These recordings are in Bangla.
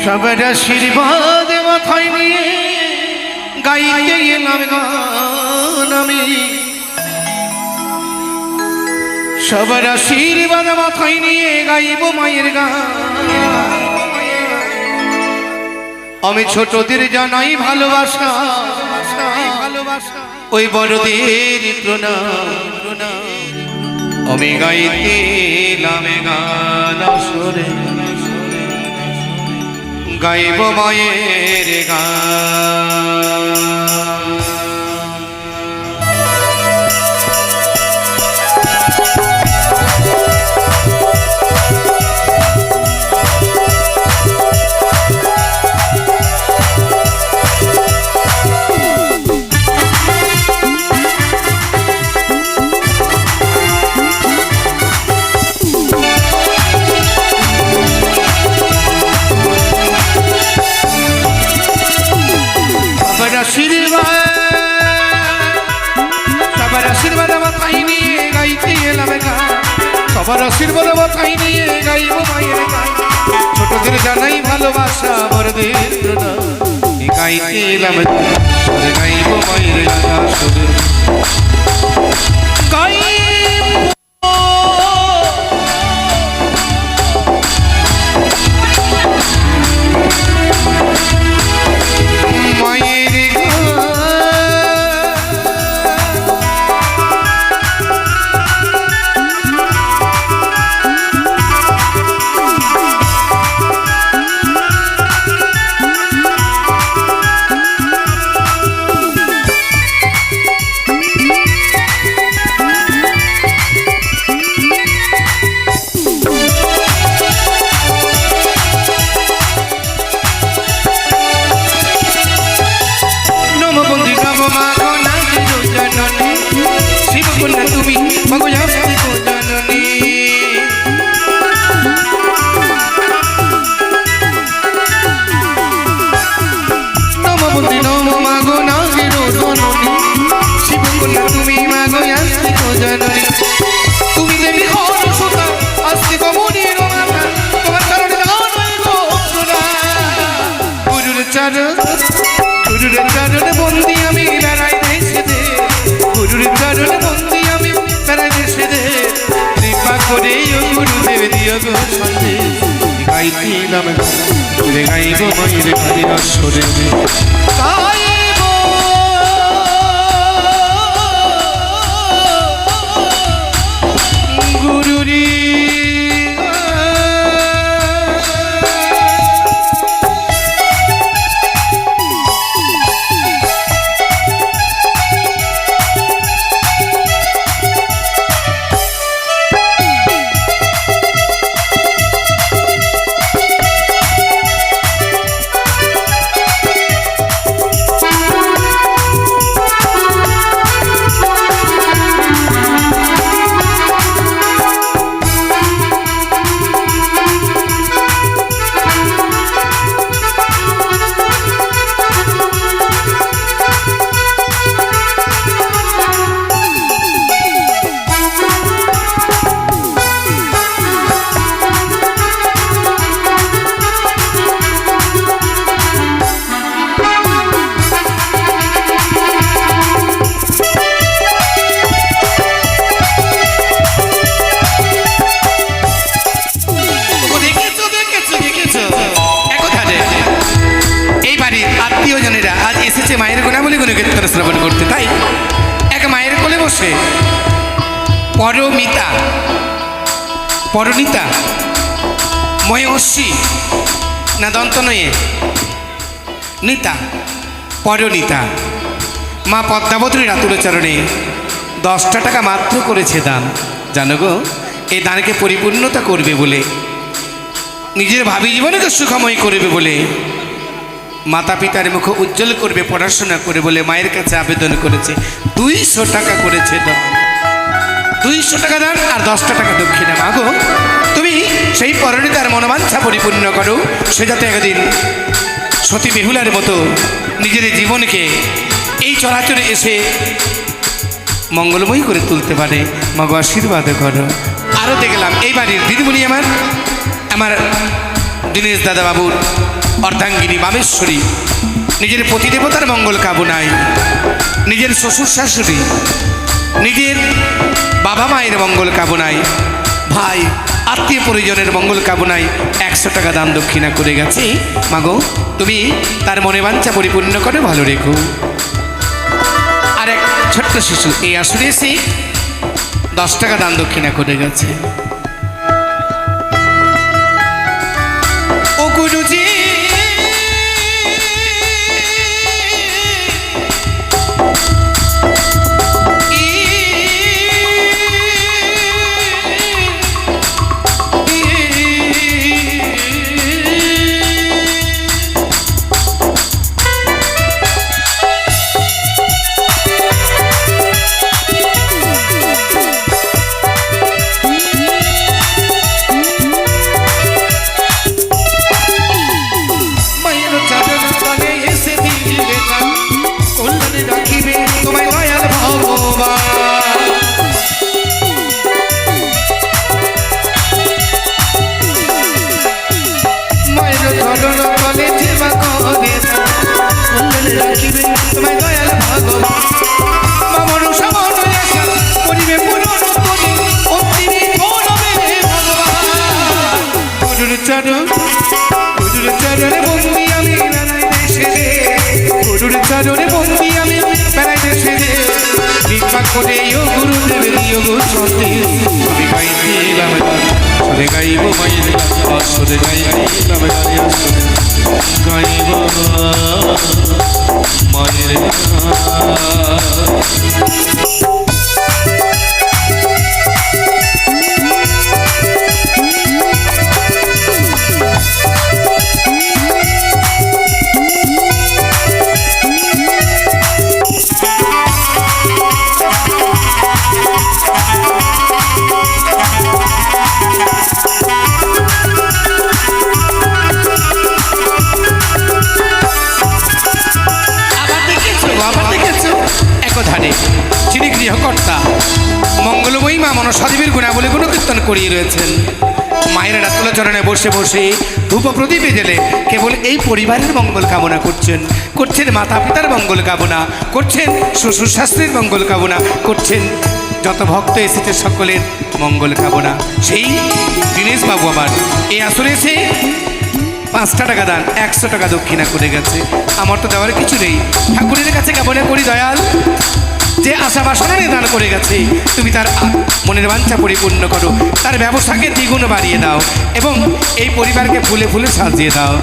সবার আশীর্বাদ মাথায় নিয়ে গাইতে এলাম গান আমি। সবার আশীর্বাদ মাথায় নিয়ে গাইব মায়ের গান। আমি ছোটদের জানাই ভালোবাসা, ওই বড়দের প্রণাম। আমি গাইতে এলাম গান আসরে, গাইব মায়ের গান। সবার আশীর্বাদ মাথায় নিয়ে গাইতে এলাম গান। সবার আশীর্বাদ মাথায় নিয়ে গাইব মায়ের গান। ছোটদের জানাই ভালোবাসা, বড়দের প্রণাম। গাইতে এলাম গাইব মায়ের গান। গুরুর চরণ বন্দি আমি বেড়াই দেশে দে, গুরুর চরণ বন্দি আমি বেড়াই দেশে দে। কৃপা করে ও গুরুদেব দিও গো সন্দেশ। গাইতে এলাম গান, গাইব মায়ের গানের আসরে। গুরুরি মায়ের গুণাবলী গুণকীর্তন শ্রবণ করতে। তাই এক মায়ের কোলে বসে পরমিতা, পরনিতা, ময়সী না দন্ত নয়ে নিতা, পরনিতা মা পদ্মাবতীর আতুলচরণে 10টা টাকা মাত্র করেছে দান। জানো গো, এই দানকে পরিপূর্ণতা করবে বলে, নিজের ভাবি জীবনকে সুখময় করবে বলে, মাতা পিতার মুখ উজ্জ্বল করবে পড়াশোনা করে বলে মায়ের কাছে আবেদন করেছে। 200 টাকা করেছে দান। 200 টাকা দান আর 10টা টাকা দক্ষিণা। মাগো, তুমি সেই পরনিতার মনোবাঞ্ছা পরিপূর্ণ করো, সে যাতে একদিন সতী বেহুলার মতো নিজের জীবনকে এই চরাচরে এসে মঙ্গলময় করে তুলতে পারে। মাগো আশীর্বাদ করো। আরও দেখলাম এই বাড়ির দিদিমণি আমার দীনেশ দাদা বাবুর অর্ধাঙ্গিনী বামেশ্বরী নিজের পতিদেবতার মঙ্গল কামনায়, নিজের শ্বশুর শাশুড়ি, নিজের বাবা মায়ের মঙ্গল কামনায়, ভাই আত্মীয় পরিজনের মঙ্গল কামনায় 100 টাকা দান দক্ষিণা করে গেছে। মাগো, তুমি তার মনে বাঞ্ছা পরিপূর্ণ করে ভালো রেখো। আর এক ছোট্ট শিশু এই আসরে এসে 10 টাকা দান দক্ষিণা করে গেছে। ও গুরুজি, যিনি গৃহকর্তা মঙ্গলময়ী মা মনসাদেবীর গুণাবলী গুণকীর্তন করিয়ে রয়েছেন। মায়ের রাতুল চরণে বসে বসে ধূপ প্রদীপে জেলে কেবল এই পরিবারের মঙ্গল কামনা করছেন, করছেন মাতা পিতার মঙ্গল কামনা করছেন, শ্বশুর শাস্ত্রীর মঙ্গল কামনা করছেন, যত ভক্ত এসেছে সকলের মঙ্গল কামনা। সেই দীনেশ বাবু আমার এই আসরে এসে 5 টাকা দান 100 টাকা দক্ষিণা করে গেছে। আমার তো দেওয়ার কিছু নেই, ঠাকুরের কাছে কামনা করি দয়াল, যে আশা বাসনা নিয়ে দান করে গেছে তুমি তার মনের বাঞ্ছা পরিপূর্ণ করো, তার ব্যবসাকে দ্বিগুণ বাড়িয়ে দাও এবং এই পরিবারকে ফুলে ফুলে সাজিয়ে দাও।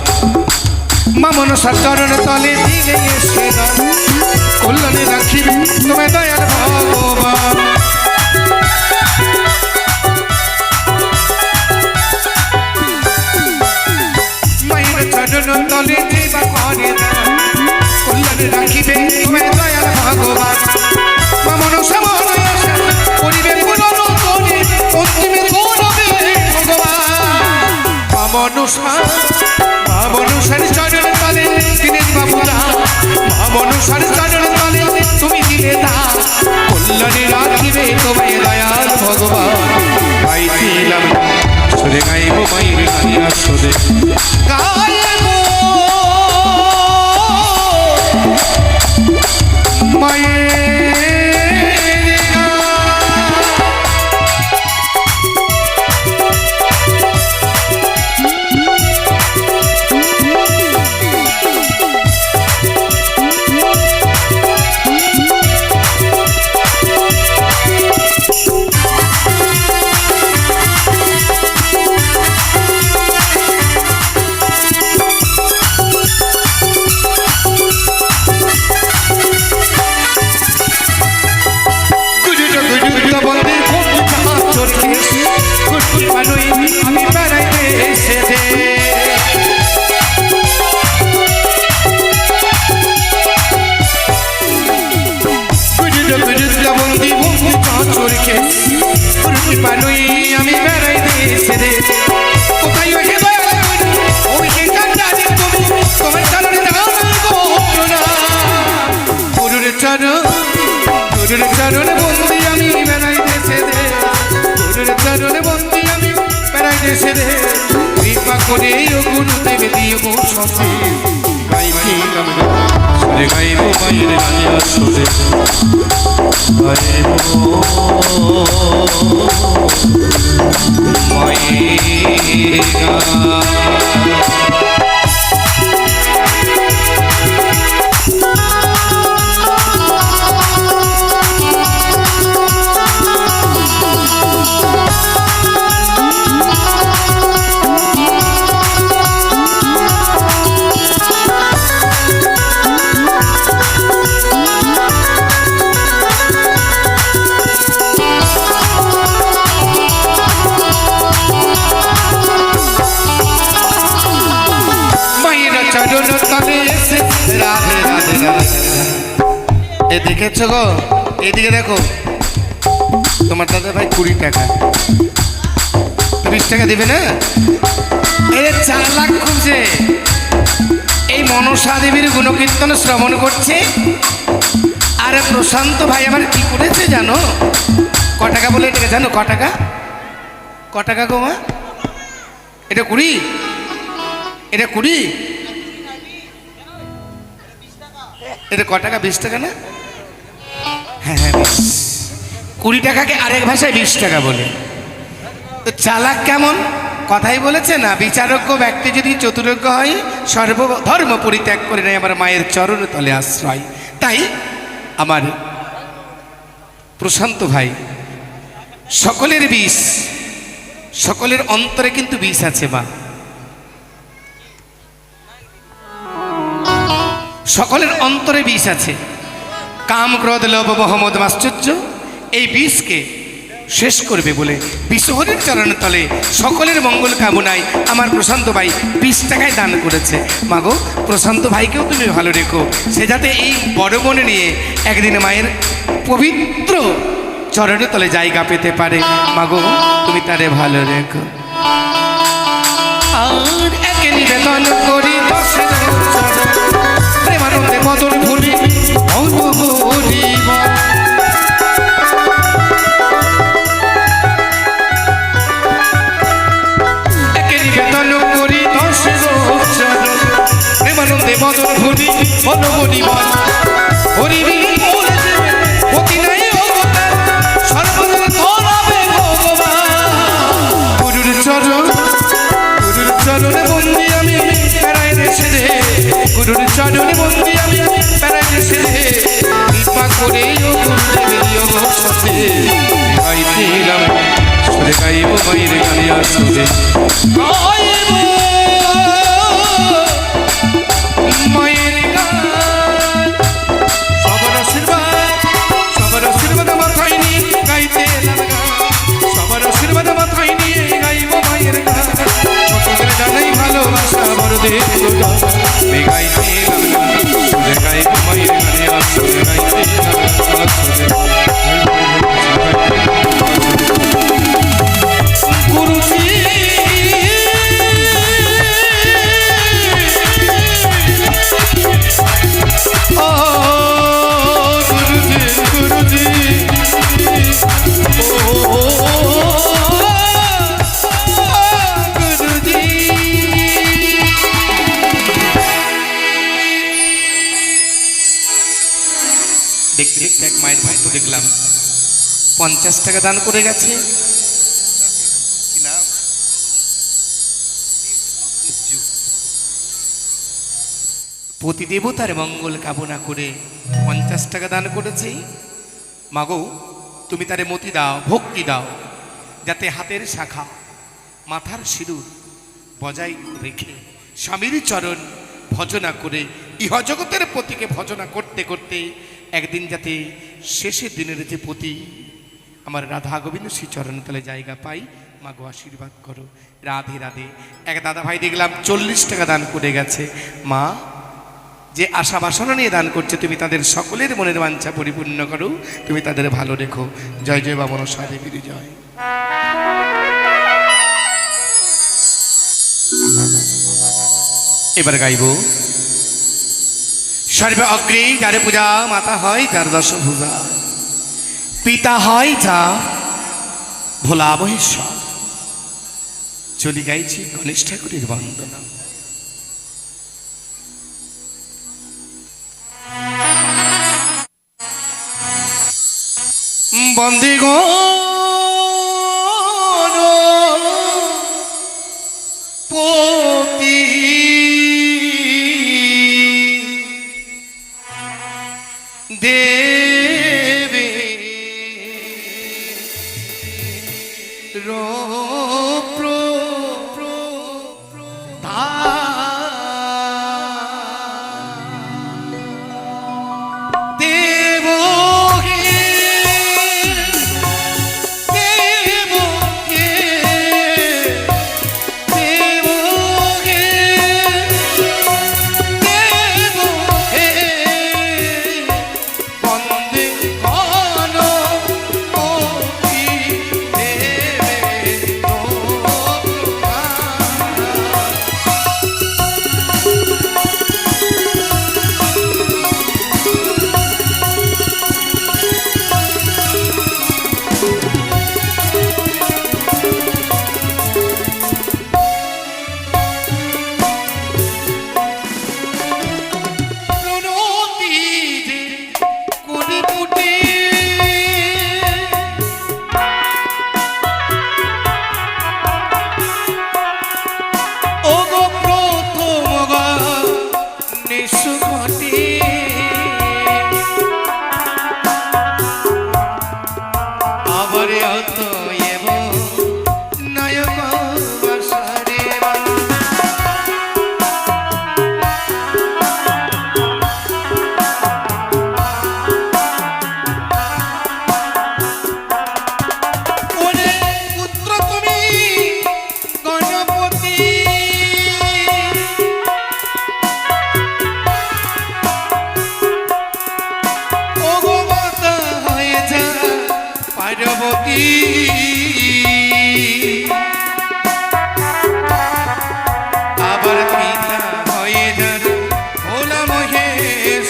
মা মনসার চরণ তলে দিলে এসে দাও, কল্যাণে রাখিবে তোমায় দয়াল ভগবান। মায়ের চরণ তলে দিবা করে দাও, কল্যাণে রাখিবে তোমায় দয়াল ভগবান। মা মনসা মনসা করিবে পুনরুত্তরে অন্তিমে করবে ভগবান। মা মনসার চরণ তলে দীনেশ বাবুরা, মা মনসার চরণ তলে তুমি দিলে দাও, কল্যাণে রাখিবে তোমায় দয়াল ভগবান। গাইছিলাম সুরে গাইব মায়ের গাইয়া সুরে গাইব মায়ের সঙ্গে গাইছিলাম সুরে গাইব মায়ের গানে আসরে গাইব মায়ের গান। দেখেছো গো, এদিকে দেখো, তোমার দাদা ভাই 20 টাকা 20 টাকা দিবে না? এর 4 লাখ খুঁজছে। এই মনসা দেবীর গুণকীর্তন শ্রবণ করছে। আর প্রশান্ত ভাই আবার কি করেছে জানো? ক টাকা বলে এটাকে জানো? ক টাকা? ক টাকা গো মা? এটা 20, এটা 20, এটা ক টাকা? 20 টাকা না? হ্যাঁ হ্যাঁ 20 টাকাকে আরেক ভাষায় 20 টাকা বলে। তো চালাক কেমন কথাই বলেছে না, বিচারজ্ঞ ব্যক্তি যদি চতুরজ্ঞ হয় সর্বধর্ম পরিত্যাগ করে নেয় আমার মায়ের চরণ তলে আশ্রয়। তাই আমার প্রশান্ত ভাই সকলের বিষ, সকলের অন্তরে কিন্তু বিষ আছে মা, সকলের অন্তরে বিষ আছে। কাম ক্রোধ লোভ মোহ মদ মাশ্চর্য এই বিষকে শেষ করবে বলে বিশ্বহরির চরণের তলে সকলের মঙ্গল কামনায় আমার প্রশান্ত ভাই 20 টাকায় দান করেছে। মাগো প্রশান্ত ভাইকেও তুমি ভালো রেখো, সে যাতে এই বড় মনে নিয়ে একদিন মায়ের পবিত্র চরণের তলে জায়গা পেতে পারে। মাগো তুমি তারে ভালো রেখো। আর একে নিবেদন করি প্রেমানন্দে বদল ভুলি একে নিবেদন করি প্রেমানন্দে বদল ভুলি বনবনিবন হরিবি অতি নাই সর্বদা তোলাবে গুরুর চরণ, গুরুর চরণে বন্দি আমি বেড়াই দেশে রে, গুরুর চরণে বন্দি আমি বেড়াই দেশে রে, কৃপা করে ও গুরুদেবের সাথে গাইছিলাম সুরে গাইব মায়ের গানে আসরে গাইব মায়ের গান। সবার আশীর্বাদ, সবার আশীর্বাদ মাথায় নিয়ে গাইতে লাগা, সবার আশীর্বাদ মাথায় নিয়ে গাইব মায়ের গান। ছোটদের জানাই ভালোবাসা বড়দের গাইতে লাগা সুরে গাইব মায়ের গানে আসরে গাইতে লাগা গুরুজি ও গুরুজি, গুরুজি ও গুরুজি। দেখতে দেখতে এক মায়ের ভক্ত দেখলাম 50 টাকা দান করে গেছে। কি নাম? প্রতি দেবতার মঙ্গল কামনা করে 50 টাকা দান করেছে। মাগো তুমি তারে মতি দাও, ভক্তি দাও, যাতে হাতের শাখা মাথার সিঁদুর বজায় রেখে স্বামীর চরণ ভজনা করে ইহজগতের পতিকে ভজনা করতে করতে একদিন যাতে শেষের দিনের যে পতি আমার রাধা গোবিন্দ শ্রী চরণতলে জায়গা পাই। মাগো আশীর্বাদ করো। রাধে রাধে। এক দাদা ভাই দেখলাম 40 টাকা দান করে গেছে। মা যে আশা বাসনা নিয়ে দান করছে তুমি তাদের সকলের মনের বাঞ্ছা পরিপূর্ণ করো, তুমি তাদের ভালো রেখো। জয় জয় বাবা মনসা দেবীর জয়। এবার গাইব সর্বে অগ্রে যারে পূজা মাতা হয় যার দশভূজা, পিতা হয় যা ভোলা মহেশ্বর। চলি গাইছি গণেশ ঠাকুরের বন্দনা। বন্দিগণ পতি দেবে আবার পিতা হয়ে যার ভোলা মহেশ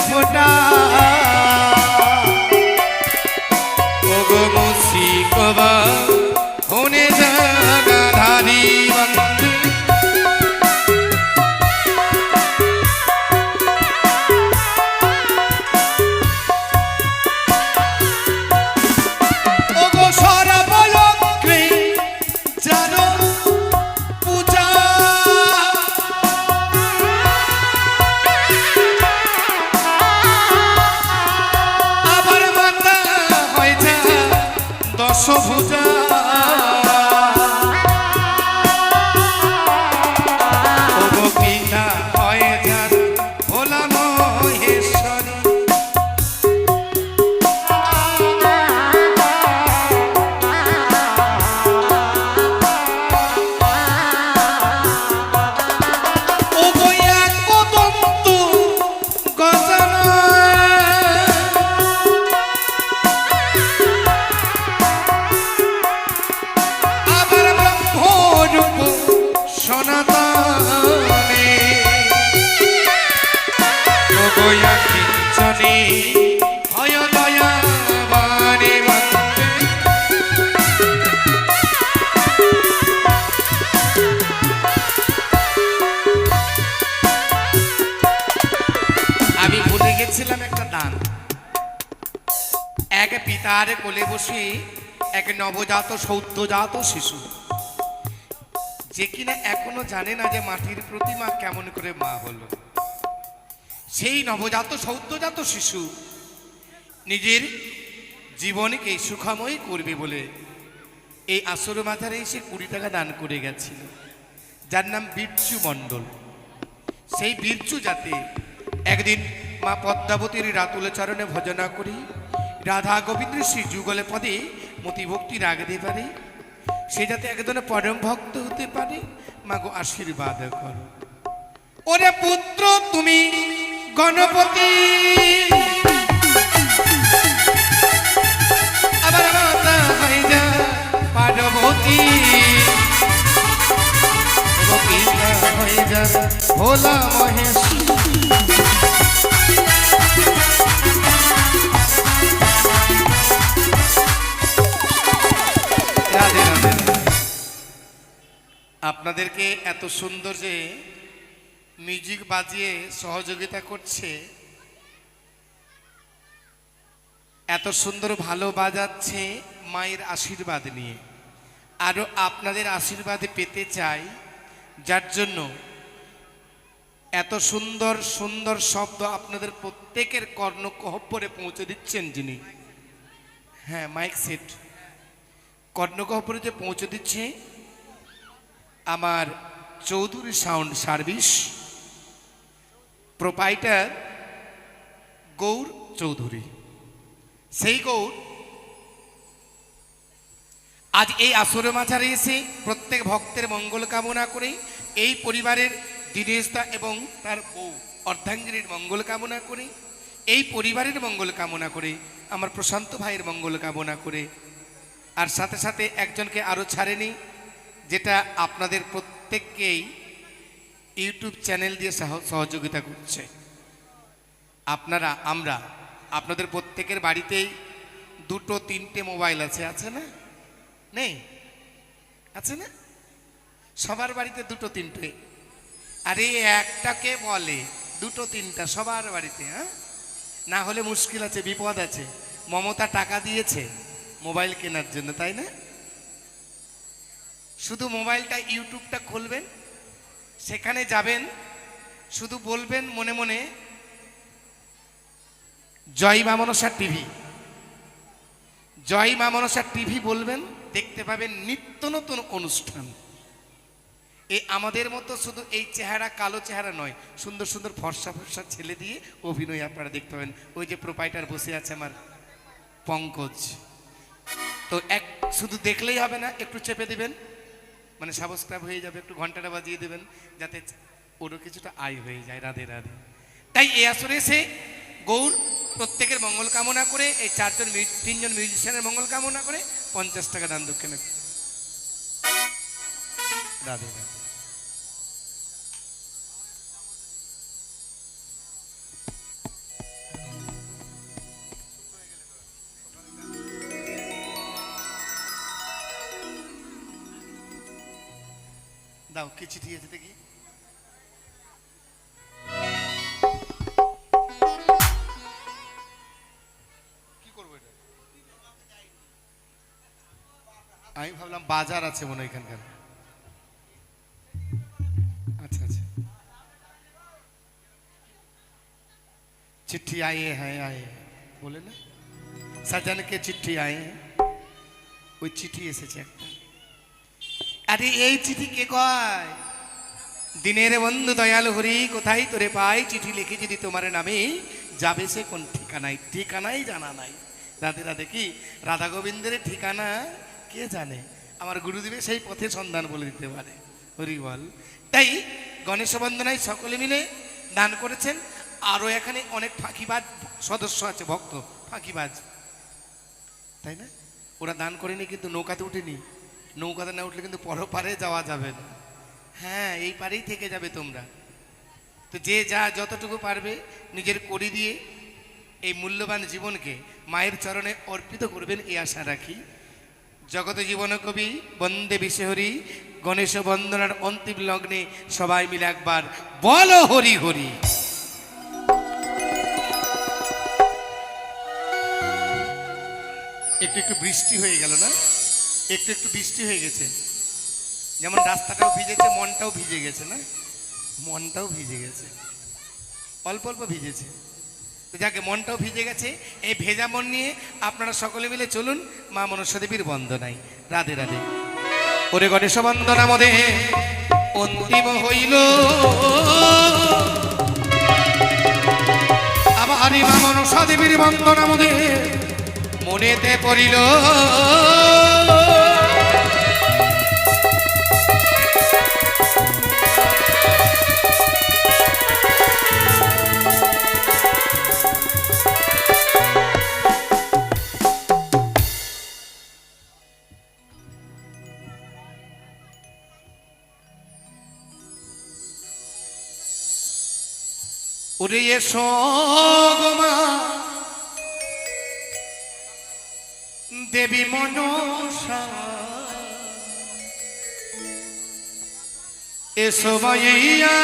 ফোটা ওগো মুসিকবা হনে জাগাধারী বন্ধু ওগো সরবলক্ষ্মী জানো পূজা দশভুজা ওগো পিতা হয়ে যার ভোলা মহেশ্বরী ওগো এক কদন্ত গজানা সনাতনে গোয়া কিঞ্চনে হয় দয়া বারে তার কোলে বসে এক নবজাত সদ্যজাত শিশু, যে কিনা এখনো জানে না যে মাটির প্রতিমা কেমন করে মা হলো। সেই নবজাত সদ্যজাত শিশু নিজের জীবনকে সুখময় করবে বলে এই আসর মাথারে এসে 20 টাকা দান করে গেছিল, যার নাম বিরচু মণ্ডল। সেই বিরচু যাতে একদিন মা পদ্মাবতীর রাতুল চরণে ভজনা করি রাধা গোবিন্দের শ্রী যুগলে পদে মতিভক্তি রাখতে পারে, সে যাতে একজনের পরম ভক্ত হতে পারে, মাগো আশীর্বাদ করো। ওরে পুত্র তুমি গণপতি, আবার মাতা হয়ে যা পার্বতী, পিতা হয়ে যা ভোলা মহেশ। আপনাদেরকে এত সুন্দর যে মিউজিক বাজিয়ে সহযোগিতা করছে, এত সুন্দর ভালো বাজাচ্ছে মায়ের আশীর্বাদ নিয়ে। আরও আপনাদের আশীর্বাদ পেতে চাই, যার জন্য এত সুন্দর সুন্দর শব্দ আপনাদের প্রত্যেকের কর্ণগহ্বরে পৌঁছে দিচ্ছেন যিনি, হ্যাঁ মাইক সেট কর্ণগহ্বরে যে পৌঁছে দিচ্ছে আমার Chowdhury sound service proprietor Gour Chowdhury. সেই গৌর আজ এই আসরে মাঝারে এসে প্রত্যেক ভক্তের মঙ্গল কামনা করে, এই পরিবারের দীনেশদা এবং তার বউ অর্ধাঙ্গিনীর মঙ্গল কামনা করে, এই পরিবারের মঙ্গল কামনা করে, আমার প্রশান্ত ভাইয়ের মঙ্গল কামনা করে, আর সাথে সাথে একজনকে আরও ছাড়েনি, যেটা আপনাদের প্রত্যেককেই ইউটিউব চ্যানেল দিয়ে সহযোগিতা করছে। আমরা আপনাদের প্রত্যেকের বাড়িতেই 2-3টে মোবাইল আছে না? নেই? আছে না? সবার বাড়িতে 2-3টে। আরে একটাকে বলে 2-3টা সবার বাড়িতে, হ্যাঁ? না হলে মুশকিল আছে, বিপদ আছে। মমতা টাকা দিয়েছে মোবাইল কেনার জন্য, তাই না? শুধু মোবাইলটা ইউটিউবটা খুলবেন, সেখানে যাবেন, শুধু বলবেন মনে মনে জয় মা মনসা টিভি, জয় মা মনসা টিভি বলবেন, দেখতে পাবেন নিত্য নতুন অনুষ্ঠান। এই আমাদের মতো শুধু এই চেহারা, কালো চেহারা নয়, সুন্দর সুন্দর ফর্সা ফর্সা ছেলে দিয়ে অভিনয় আপনারা দেখতে পাবেন। ওই যে প্রোপাইটার বসে আছে আমার পঙ্কজ, তো শুধু দেখলেই হবে না, একটু চেপে দেবেন, মানে সাবস্ক্রাইব হয়ে যাবে, একটু ঘন্টাটা বাজিয়ে দেবেন, যাতে ওরও কিছুটা আয় হয়ে যায়। রাধে রাধে। তাই এই আসরে এসে গৌর প্রত্যেকের মঙ্গল কামনা করে, এই 3জন মিউজিশিয়ানের মঙ্গল কামনা করে 50 টাকা দান দক্ষিণে। রাধে রাধে। দাও, কি চিঠি আছে দেখি। কি করবো এটা? আমি ভাবলাম বাজার আছে মনে হয় এখানকার। अच्छा अच्छा, चिट्ठी आए हैं बोले ना, सजन के चिट्ठी आए हैं, ওই চিঠি এসেছে একটা। আরে এই চিঠি কে কয়? দিনের বন্ধু দয়াল হরি, কোথায় তোরে পাই, চিঠি লিখে যদি তোমার নামে, যাবে সে কোন ঠিকানায়, ঠিকানাই জানা নাই। রাধে রাধে। কি রাধা গোবিন্দের ঠিকানা কে জানে? আমার গুরুদেবের সেই পথে সন্ধান বলে দিতে পারে। হরি বল। তাই গণেশ বন্দনায় সকলে মিলে দান করেছেন। আরও এখানে অনেক ফাঁকিবাজ সদস্য আছে, ভক্ত ফাঁকিবাজ, তাই না? ওরা দান করেনি কিন্তু নৌকাতে উঠেনি। নৌকাতে না উঠলে কিন্তু পরপারে যাওয়া যাবে না। হ্যাঁ, এই পারেই থেকে যাবে তোমরা। তো যে যা যতটুকু পারবে নিজের করি দিয়ে এই মূল্যবান জীবনকে মায়ের চরণে অর্পিত করবেন, এই আশা রাখি। জগত জীবন কবি বন্দে বিশ্বহরি গণেশ বন্দনার অন্তিম লগ্নে সবাই মিলে একবার বলো হরি হরি। একটু একটু বৃষ্টি হয়ে গেল না, একটু একটু বৃষ্টি হয়ে গেছে, যেমন রাস্তাটাও ভিজেছে, মনটাও ভিজে গেছে না, মনটাও ভিজে গেছে, অল্প অল্প ভিজেছে। তো যাকে মনটাও ভিজে গেছে, এই ভেজা মন নিয়ে আপনারা সকলে মিলে চলুন মা মনসা দেবীর বন্দনায়। রাধে রাধে। ওরে গণেশ বন্দনা মদে অন্তিম হইল, আবার মা মনসা দেবীর বন্দনা মদে মনেতে পড়িল। ওরে এসো গো মা দেবী মনসা, এসো মাইয়া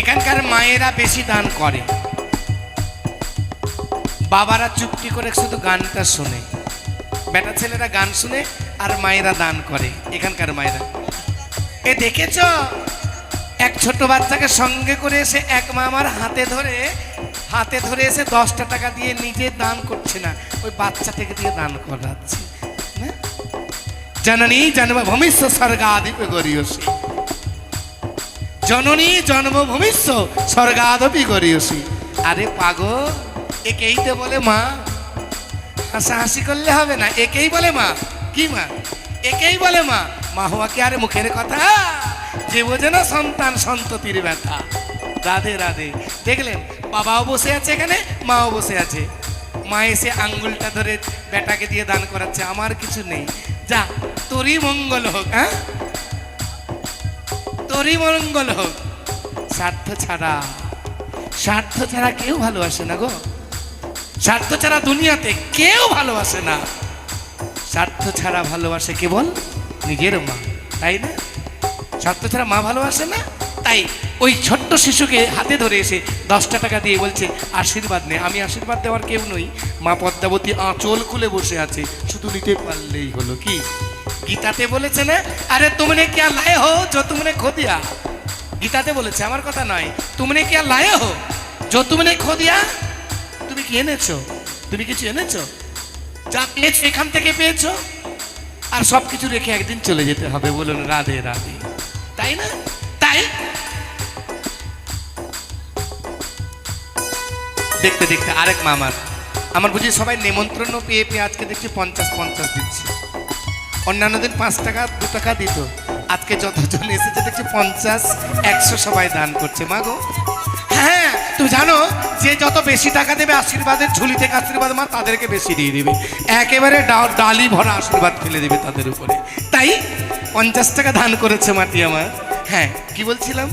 এখানকার মায়েরা বেশি দান করে, বাবারা চুপটি করে শুধু গানটা শোনে, বেটা ছেলেরা গান শুনে আর মায়েরা দান করে। এখানকার মায়েরা এ দেখেছ, এক ছোট বাচ্চাকে সঙ্গে করে এসে এক মা আমার হাতে ধরে এসে 10টা টাকা দিয়ে নিজে দান করছে না, ওই বাচ্চাটাকে দিয়ে দান করাচ্ছে। জননী জন্ম ভূমিষ্য স্বর্গাধিপতি গরিয়সী, জননী জন্মভূমিষ্য স্বর্গাদপি গরিয়সী। আরে পাগল, একেই তো বলে মা। হাসাহাসি করলে হবে না, একেই বলে মা। কি মা? একেই বলে মা। মা হওয়া কি আরে মুখের কথা? যে বোঝে না সন্তান সন্ততির ব্যথা। রাধে রাধে। দেখলেন বাবাও বসে আছে এখানে, মাও বসে আছে। মা এসে আঙ্গুলটা ধরে বেটাকে দিয়ে দান করাচ্ছে, আমার কিছু নেই, যা তোরই মঙ্গল হোক। হ্যাঁ, তোরই মঙ্গল হোক। স্বার্থ ছাড়া, স্বার্থ ছাড়া কেউ ভালোবাসে না গো। স্বার্থ ছাড়া দুনিয়াতে কেউ ভালোবাসে না। স্বার্থ ছাড়া ভালোবাসে কেবল নিজের মা, তাই না? স্বার্থ ছাড়া মা ভালোবাসে না। তাই ওই ছোট্ট শিশুকে হাতে ধরে এসে 10টা টাকা দিয়ে বলছে আশীর্বাদ নে। আমি আশীর্বাদ দেওয়ার কেউ নই। মা পদ্মাবতী আঁচল খুলে বসে আছে, শুধু নিতে পারলেই হলো। কি গীতাতে বলেছে না, আরে তুমনে क्या लाए हो जो तुमने खो दिया। গীতাতে বলেছে, আমার কথা নয়। তুমনে क्या लाए हो जो तुमने खो दिया। তুমি কি এনেছো? তুমি কিছু এনেছো? যা পেয়েছো এখান থেকে পেয়েছো, আর সব কিছু রেখে একদিন চলে যেতে হবে। বলুন রাধে রাধে, তাই না? তাই দেখতে দেখতে আরেক মামার, আমার বুঝি সবাই নেমন্ত্রণ পেয়ে পেয়ে আজকে দেখছি 50 দিচ্ছে। অন্যান্য দিন 5 টাকা 2 টাকা দিত, আজকে যতজন এসেছে দেখছি 50 100 সবাই দান করছে। মা গো, হ্যাঁ তুমি জানো যে যত বেশি টাকা দেবে আশীর্বাদের ঝুলি থেকে আশীর্বাদ মা তাদেরকে বেশি দিয়ে দেবে, একেবারে ডালি ভরা আশীর্বাদ ফেলে দেবে তাদের উপরে। তাই 50 টাকা দান করেছে মাটি আমার। হ্যাঁ, কি বলছিলাম,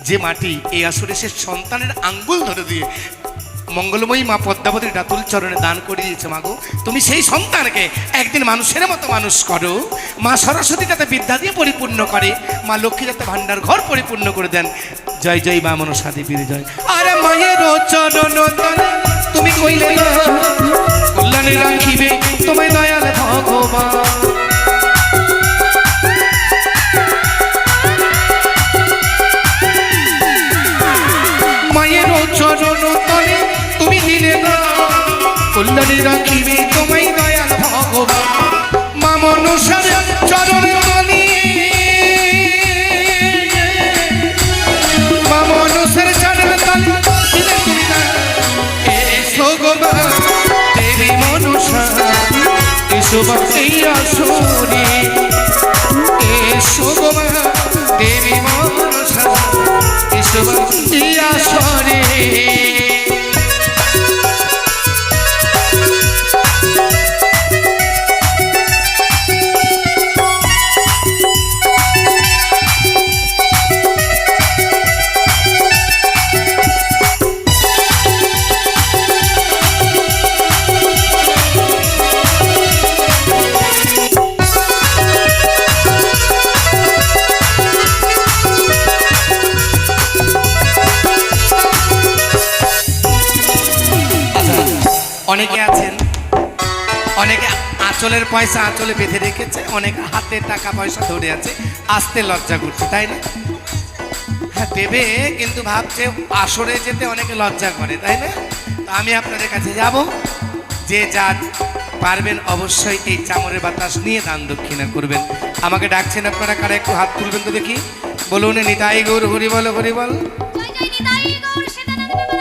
যে মাটি এই আসরে সে সন্তানের আঙ্গুল ধরে দিয়ে মঙ্গলময়ী মা পদ্মাবতীর রাতুল চরণে দান করে দিয়েছে। মাগো, তুমি সেই সন্তানকে একদিন মানুষের মতো মানুষ করো। মা সরস্বতী যাতে বিদ্যা দিয়ে পরিপূর্ণ করে, মা লক্ষ্মী যাতে ভান্ডার ঘর পরিপূর্ণ করে দেন। জয় জয় মা মনসা দেবীর জয়। আরে মায়ের চরণ তলে তুমি কইলে না কল্যাণে রাখিবে তোমায় দয়াল ভগবান। মায়ের চরণ তলে তুমি দিলে না কল্যাণে রাখিবে তোমায় দয়াল ভগবান। মা মনসার চরণ তলে, মা মনসার চরণ তলে দিলে তুমি না। এসো গো মা দেবী মনসা, এসো মা এই আসরে। এসো গো মা দেবী মনসা, এসো মা এই আসরে। অনেকে আছেন, অনেকে আঁচলের পয়সা আঁচলে বেঁধে রেখেছে, অনেকে হাতে টাকা পয়সা ধরে আছে, আসতে লজ্জা করছে, তাই না? হ্যাঁ দেবে, কিন্তু ভাবছে আসরে যেতে অনেকে লজ্জা করে, তাই না? আমি আপনাদের কাছে যাব, যে যা পারবেন অবশ্যই এই চামরের বাতাস নিয়ে দান দক্ষিণা করবেন। আমাকে ডাকছেন আপনারা, কারা একটু হাত তুলবেন তো দেখি। বলুন নিতাই গৌর হরি বল, হরি বল।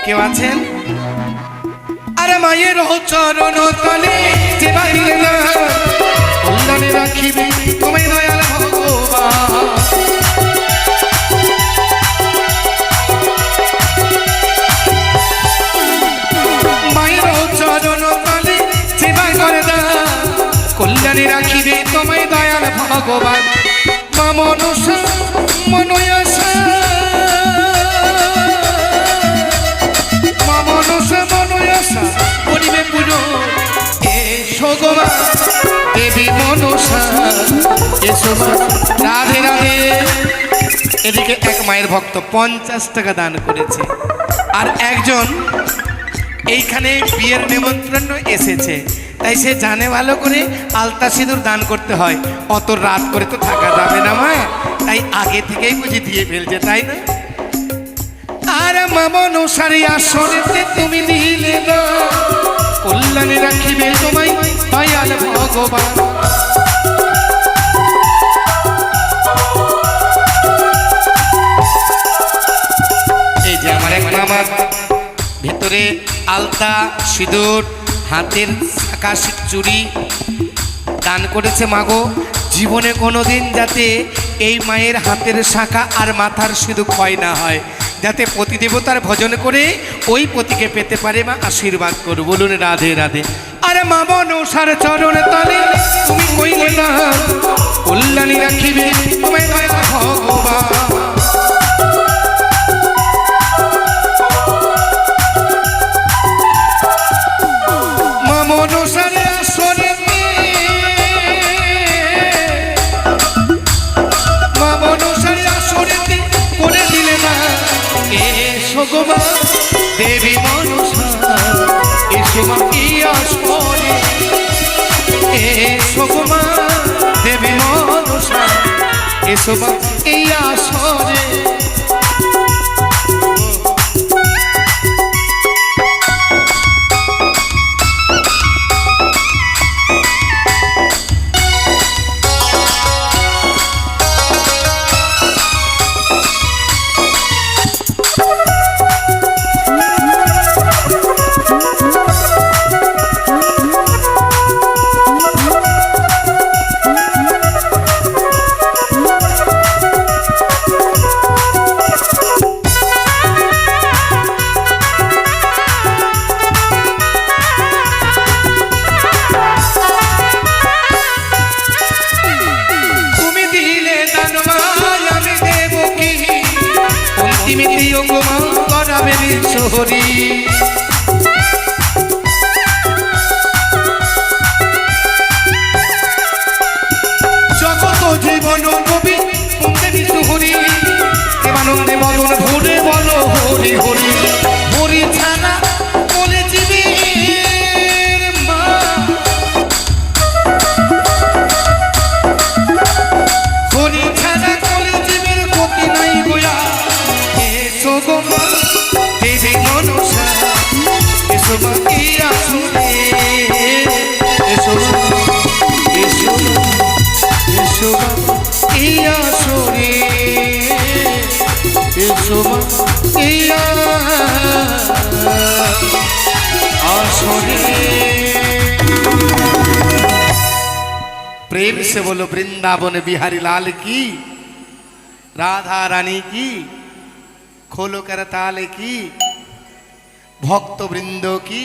কেউ আছেন? আরে মায়ের চরণ তলে যে বাড়িলে না কল্যাণে রাখিবে তোমায় দয়াল ভগবান। মায়ের চরণ তলে যে বাড়িলে না কল্যাণে রাখিবে তোমায় দয়াল ভগবান। মা মনসা মনয়াসা, মা মনসা মনয়াসা করিবে পুজো। এসো গো মা দেবী মনসা, এসো মা রাধে রাধে। এদিকে এক মায়ের ভক্ত 50 টাকা দান করেছে, আর একজন এইখানে বিয়ের নিমন্ত্রণ এসেছে, তাই সে জানে ভালো করে আলতা সিঁদুর দান করতে হয়, অত রাত করে তো থাকা যাবে না মা, তাই আগে থেকেই বুঝি দিয়ে ফেলছে, তাই না? আর মা মনসার আসরেতে তুমি দিলে না কল্যাণে রাখিবে তোমায় দয়াল ভগবান। এই যে আমার এক মামার ভেতরে আলতা সিঁদুর হাতের আকাশিক চুড়ি দান করেছে। মাগো, জীবনে কোনোদিন যাতে এই মায়ের হাতের শাখা আর মাথার সিঁদুর ক্ষয় না হয়, যাতে পতিদেবতার ভজন করে ওই পতিকে পেতে পারে। মা আশীর্বাদ করো, বলুন রাধে রাধে। আরে মা মনসার চরণ তলে তুমি কইলে না কল্যাণী রাখিবে তোমায় ভগবান। মা মনসার আসনে মা মনসার আসনে করে দিলে না এসো গো মা দেবী মনসা, এসো মা কি আসনে, এসো গো মা দেবী মনসা, এসো মা এই আসনে। হরি জগত জীবন কবি হরি দেবানন্দে বদন ভরে বলো হরি হরি হরি ছাড়া বলে জীবের মা, হরি ছাড়া বলে জীবের গতি নাই গোয়া। এসো গো মা দেবী মনসা, এসো মা কি আসনে, এসো মা এসো এসো মা কি আসনে, এসো মা কি আসনে। प्रेम से बोलो वृंदावन बिहारी लाल की, राधा रानी की, खोलो करताल की, भक्तवृंदों की।